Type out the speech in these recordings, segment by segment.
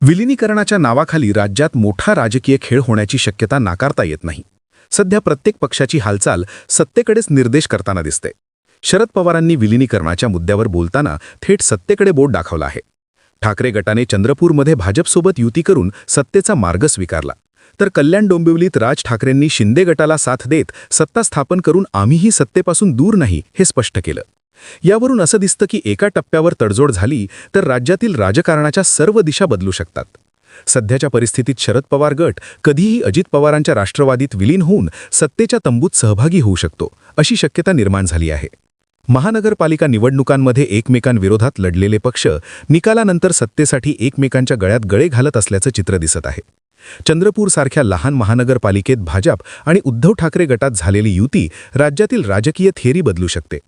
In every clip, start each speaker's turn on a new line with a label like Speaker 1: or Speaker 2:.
Speaker 1: विलिनीकरणाच्या नावाखाली राज्यात मोठा राजकीय खेळ होण्याची शक्यता नाकारता येत नाही. सध्या प्रत्येक पक्षाची हालचाल सत्तेकडेच निर्देश करताना दिसते. शरद पवारांनी विलिनीकरणाच्या मुद्द्यावर बोलताना थेट सत्तेकडे बोट दाखवलं आहे. ठाकरे गटाने चंद्रपूरमध्ये भाजपसोबत युती करून सत्तेचा मार्ग स्वीकारला, तर कल्याण डोंबिवलीत राज ठाकरेंनी शिंदे गटाला साथ देत सत्ता स्थापन करून आम्हीही सत्तेपासून दूर नाही हे स्पष्ट केलं. यावरून असं दिसतं की एका टप्प्यावर तडजोड झाली तर राज्यातील राजकारणाच्या सर्व दिशा बदलू शकतात. सध्याच्या परिस्थितीत शरद पवार गट कधीही अजित पवारांच्या राष्ट्रवादीत विलीन होऊन सत्तेच्या तंबूत सहभागी होऊ शकतो, अशी शक्यता निर्माण झाली आहे. महानगरपालिका निवडणुकांमध्ये एकमेकांविरोधात लढलेले पक्ष निकालानंतर सत्तेसाठी एकमेकांच्या गळ्यात गळे घालत असल्याचं चित्र दिसत आहे. चंद्रपूरसारख्या लहान महानगरपालिकेत भाजप आणि उद्धव ठाकरे गटात झालेली युती राज्यातील राजकीय थेअरी बदलू शकते.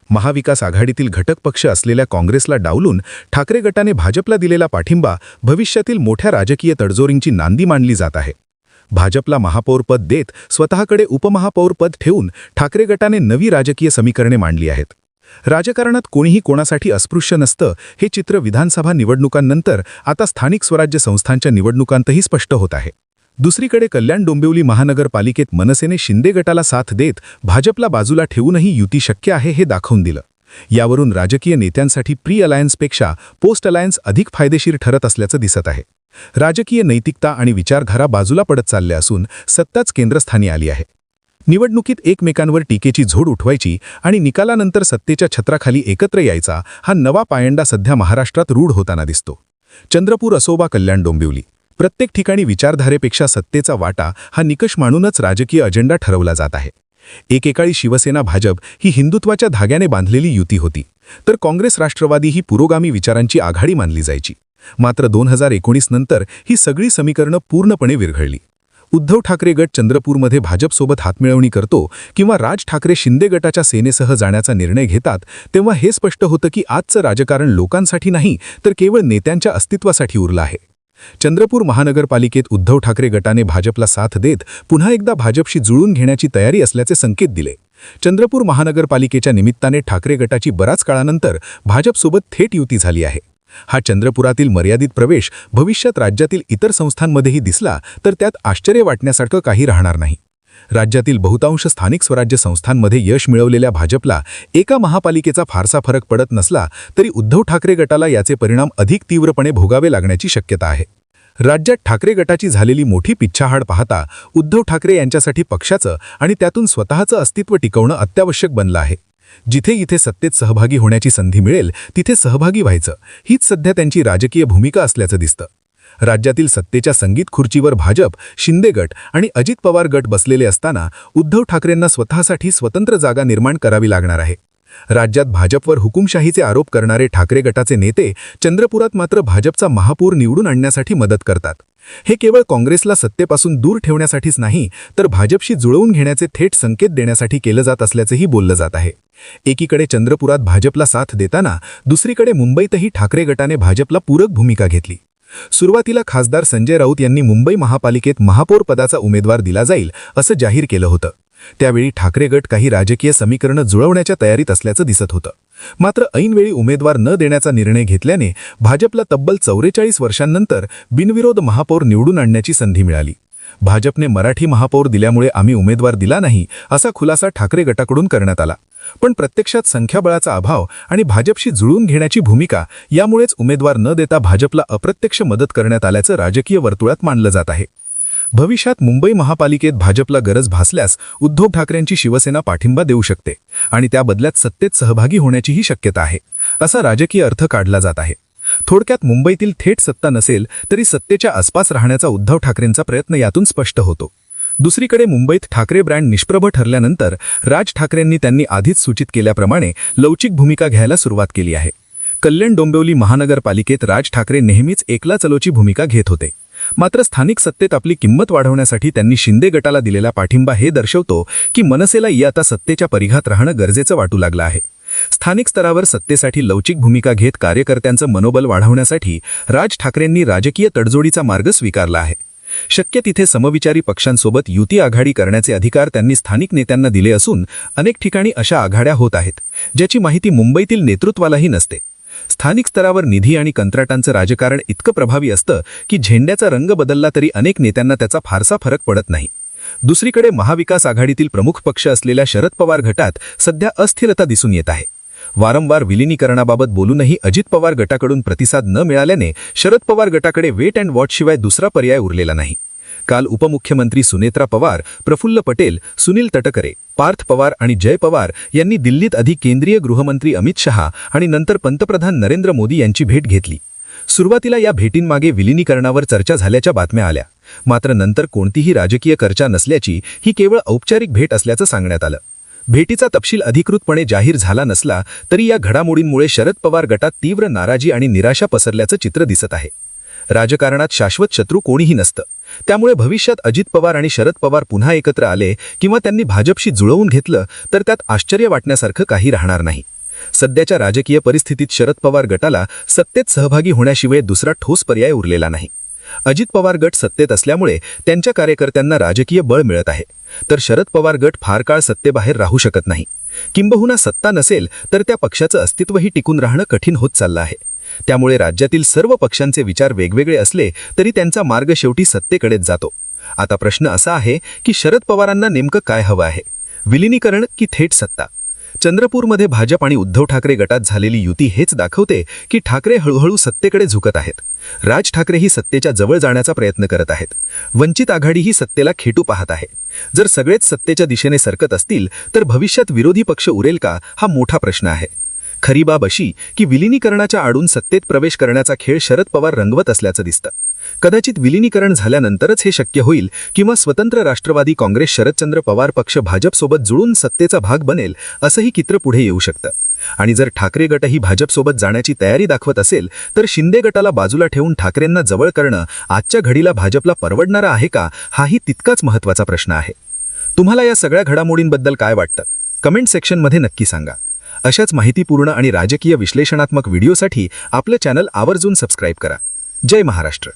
Speaker 1: महाविकास आघाडीतील घटक पक्ष असलेल्या काँग्रेसला डावलून ठाकरे गटाने भाजपला दिलेला पाठिंबा भविष्यातील मोठ्या राजकीय तडजोडींची नांदी मानली जात आहे. भाजपला महापौरपद देत स्वतःकडे उपमहापौरपद ठेवून ठाकरे गटाने नवी राजकीय समीकरणे मांडली आहेत. राजकारणात कोणीही कोणासाठी अस्पृश्य नसतं हे चित्र विधानसभा निवडणुकांनंतर आता स्थानिक स्वराज्य संस्थांच्या निवडणुकांतही स्पष्ट होत आहे. दुसरीकडे कल्याण डोंबिवली महानगरपालिकेत मनसेने शिंदे गटाला साथ देत भाजपला बाजूला ठेवूनही युती शक्य आहे हे दाखवून दिलं. यावरून राजकीय नेत्यांसाठी प्री अलायन्सपेक्षा पोस्ट अलायन्स अधिक फायदेशीर ठरत असल्याचं दिसत आहे. राजकीय नैतिकता आणि विचारधारा बाजूला पडत चालल्या असून सत्ताच केंद्रस्थानी आली आहे. निवडणुकीत एकमेकांवर टीकेची झोड उठवायची आणि निकालानंतर सत्तेच्या छत्राखाली एकत्र यायचा हा नवा पायंडा सध्या महाराष्ट्रात रूढ होताना दिसतो. चंद्रपूर असो वा कल्याण डोंबिवली, प्रत्येक ठिकाणी विचारधारेपेक्षा सत्तेचा वाटा हा निकष मानूनच राजकीय अजेंडा ठरवला जात आहे. एकेकाळी शिवसेना भाजप ही हिंदुत्वाच्या धाग्याने बांधलेली युती होती, तर काँग्रेस राष्ट्रवादी ही पुरोगामी विचारांची आघाडी मानली जायची. मात्र 2019 नंतर ही सगळी समीकरणं पूर्णपणे विरघळली. उद्धव ठाकरे गट चंद्रपूरमध्ये भाजपसोबत हातमिळवणी करतो किंवा राज ठाकरे शिंदे गटाच्या सेनेसह जाण्याचा निर्णय घेतात, तेव्हा हे स्पष्ट होतं की आजचं राजकारण लोकांसाठी नाही तर केवळ नेत्यांच्या अस्तित्वासाठी उरलं आहे. चंद्रपूर महानगरपालिकेत उद्धव ठाकरे गटाने भाजपला साथ देत पुन्हा एकदा भाजपशी जुळून घेण्याची तयारी असल्याचे संकेत दिले. चंद्रपूर महानगरपालिकेच्या निमित्ताने ठाकरे गटाची बराच काळानंतर भाजपसोबत थेट युती झाली आहे. हा चंद्रपुरातील मर्यादित प्रवेश भविष्यात राज्यातील इतर संस्थांमध्येही दिसला तर त्यात आश्चर्य वाटण्यासारखं काही राहणार नाही. राज्यातील बहुतांश स्थानिक स्वराज्य संस्थांमध्ये यश मिळवलेल्या भाजपला एका महापालिकेचा फारसा फरक पडत नसला तरी उद्धव ठाकरे गटाला याचे परिणाम अधिक तीव्रपणे भोगावे लागण्याची शक्यता आहे. राज्यात ठाकरे गटाची झालेली मोठी पिच्छाहाड पाहता उद्धव ठाकरे यांच्यासाठी पक्षाचं आणि त्यातून स्वतःचं अस्तित्व टिकवणं अत्यावश्यक बनलं आहे. जिथे इथे सत्तेत सहभागी होण्याची संधी मिळेल तिथे सहभागी व्हायचं, हीच सध्या त्यांची राजकीय भूमिका असल्याचं दिसतं. राज्यातील सत्तेच्या संगीत खुर्चीवर भाजप, शिंदे गट आणि अजित पवार गट बसलेले असताना उद्धव ठाकरेंना स्वतःसाठी स्वतंत्र जागा निर्माण करावी लागणार आहे. राज्यात भाजपवर हुकुमशाहीचे आरोप करणारे ठाकरे गटाचे नेते चंद्रपुरात मात्र भाजपचा महापौर निवडून आणण्यासाठी मदत करतात. हे केवळ काँग्रेसला सत्तेपासून दूर ठेवण्यासाठीच नाही तर भाजपशी जुळवून घेण्याचे थेट संकेत देण्यासाठी केलं जात असल्याचंही बोललं जात आहे. एकीकडे चंद्रपुरात भाजपला साथ देताना दुसरीकडे मुंबईतही ठाकरे गटाने भाजपला पूरक भूमिका घेतली. सुरुवातीला खासदार संजय राऊत यांनी मुंबई महापालिकेत महापौर पदाचा उमेदवार दिला जाईल असं जाहीर केलं होतं. त्यावेळी ठाकरे गट काही राजकीय समीकरणं जुळवण्याच्या तयारीत असल्याचं दिसत होतं. मात्र ऐनवेळी उमेदवार न देण्याचा निर्णय घेतल्याने भाजपला तब्बल 44 वर्षांनंतर बिनविरोध महापौर निवडून आणण्याची संधी मिळाली. भाजपने मराठी महापौर दिल्यामुळे आम्ही उमेदवार दिला नाही असा खुलासा ठाकरे गटाकडून करण्यात आला. पण प्रत्यक्षात संख्याबळाचा अभाव आणि भाजपशी जुळून घेण्याची भूमिका यामुळेच उमेदवार न देता भाजपला अप्रत्यक्ष मदत करण्यात आल्याचं राजकीय वर्तुळात मानलं जात आहे. भविष्यात मुंबई महापालिकेत भाजपला गरज भासल्यास उद्धव ठाकरेंची शिवसेना पाठिंबा देऊ शकते आणि त्या बदल्यात सत्तेत सहभागी होण्याचीही शक्यता आहे, असा राजकीय अर्थ काढला जात आहे. थोडक्यात मुंबईतील थेट सत्ता नसेल तरी सत्तेच्या आसपास राहण्याचा उद्धव ठाकरेंचा प्रयत्न यातून स्पष्ट होतो. दुसरीकडे मुंबईत ठाकरे ब्रँड निष्प्रभ ठरल्यानंतर राज ठाकरेंनी त्यांनी आधीच सूचित केल्याप्रमाणे लवचिक भूमिका घ्यायला सुरुवात केली आहे. कल्याण डोंबिवली महानगरपालिकेत राज ठाकरे नेहमीच एकला चलोची भूमिका घेत होते. मात्र स्थानिक सत्तेत आपली किंमत वाढवण्यासाठी त्यांनी शिंदे गटाला दिलेला पाठिंबा हे दर्शवतो की मनसेला आता सत्तेच्या परिघात राहणं गरजेचं वाटू लागलं आहे. स्थानिक स्तरावर सत्तेसाठी लवचिक भूमिका घेत कार्यकर्त्यांचं मनोबल वाढवण्यासाठी राज ठाकरेंनी राजकीय तडजोडीचा मार्ग स्वीकारला आहे. शक्य तिथे समविचारी पक्षांसोबत युती आघाडी करण्याचे अधिकार त्यांनी स्थानिक नेत्यांना दिले असून अनेक ठिकाणी अशा आघाड्या होत आहेत ज्याची माहिती मुंबईतील नेतृत्वालाही नसते. स्थानिक स्तरावर निधी आणि कंत्राटांचं राजकारण इतकं प्रभावी असतं की झेंड्याचा रंग बदलला तरी अनेक नेत्यांना त्याचा फारसा फरक पडत नाही. दुसरीकडे महाविकास आघाडीतील प्रमुख पक्ष असलेल्या शरद पवार गटात सध्या अस्थिरता दिसून येत आहे. वारंवार विलिनीकरणाबाबत बोलूनही अजित पवार गटाकडून प्रतिसाद न मिळाल्याने शरद पवार गटाकडे वेट अँड वॉचशिवाय दुसरा पर्याय उरलेला नाही. काल उपमुख्यमंत्री सुनेत्रा पवार, प्रफुल्ल पटेल, सुनील तटकरे, पार्थ पवार आणि जय पवार यांनी दिल्लीत आधी केंद्रीय गृहमंत्री अमित शहा आणि नंतर पंतप्रधान नरेंद्र मोदी यांची भेट घेतली. सुरुवातीला या भेटींमागे विलिनीकरणावर चर्चा झाल्याच्या बातम्या आल्या. मात्र नंतर कोणतीही राजकीय चर्चा नसल्याची ही केवळ औपचारिक भेट असल्याचं सांगण्यात आलं. भेटीचा तपशील अधिकृतपणे जाहीर झाला नसला तरी या घडामोडींमुळे शरद पवार गटात तीव्र नाराजी आणि निराशा पसरल्याचं चित्र दिसत आहे. राजकारणात शाश्वत शत्रू कोणीही नसतं. त्यामुळे भविष्यात अजित पवार आणि शरद पवार पुन्हा एकत्र आले किंवा त्यांनी भाजपशी जुळवून घेतलं तर त्यात आश्चर्य वाटण्यासारखं काही राहणार नाही. सध्याच्या राजकीय परिस्थितीत शरद पवार गटाला सत्तेत सहभागी होण्याशिवाय दुसरा ठोस पर्याय उरलेला नाही. अजित पवार गट सत्तेत असल्यामुळे त्यांच्या कार्यकर्त्यांना राजकीय बळ मिळत आहे, तर शरद पवार गट फार काळ सत्तेबाहेर राहू शकत नाही. किंबहुना सत्ता नसेल तर त्या पक्षाचं अस्तित्वही टिकून राहणं कठीण होत चाललं आहे. त्यामुळे राज्यातील सर्व पक्षांचे विचार वेगवेगळे असले तरी त्यांचा मार्ग शेवटी सत्तेकडेच जातो. आता प्रश्न असा आहे की शरद पवारांना नेमकं काय हवं आहे, विलिनीकरण की थेट सत्ता? चंद्रपूरमध्ये भाजप आणि उद्धव ठाकरे गटात झालेली युती हेच दाखवते की ठाकरे हळूहळू सत्तेकडे झुकत आहेत. राज ठाकरेही सत्तेच्या जवळ जाण्याचा प्रयत्न करत आहेत. वंचित आघाडीही सत्तेला खेटू पाहत आहे. जर सगळेच सत्तेच्या दिशेने सरकत असतील तर भविष्यात विरोधी पक्ष उरेल का, हा मोठा प्रश्न आहे. खरी बाब अशी की विलिनीकरणाच्या आडून सत्तेत प्रवेश करण्याचा खेळ शरद पवार रंगवत असल्याचं दिसतं. कदाचित विलिनीकरण झाल्यानंतरच हे शक्य होईल किंवा स्वतंत्र राष्ट्रवादी काँग्रेस शरदचंद्र पवार पक्ष भाजपसोबत जुळून सत्तेचा भाग बनेल असंही चित्र पुढे येऊ शकतं. आणि जर ठाकरे गटही भाजपसोबत जाण्याची तयारी दाखवत असेल तर शिंदे गटाला बाजूला ठेवून ठाकरेंना जवळ करणं आजच्या घडीला भाजपला परवडणारं आहे का, हाही तितकाच महत्त्वाचा प्रश्न आहे. तुम्हाला या सगळ्या घडामोडींबद्दल काय वाटतं? कमेंट सेक्शनमध्ये नक्की सांगा. अशाच माहितीपूर्ण आणि राजकीय विश्लेषणात्मक व्हिडिओसाठी आपलं चॅनल आवर्जून सबस्क्राईब करा. जय महाराष्ट्र.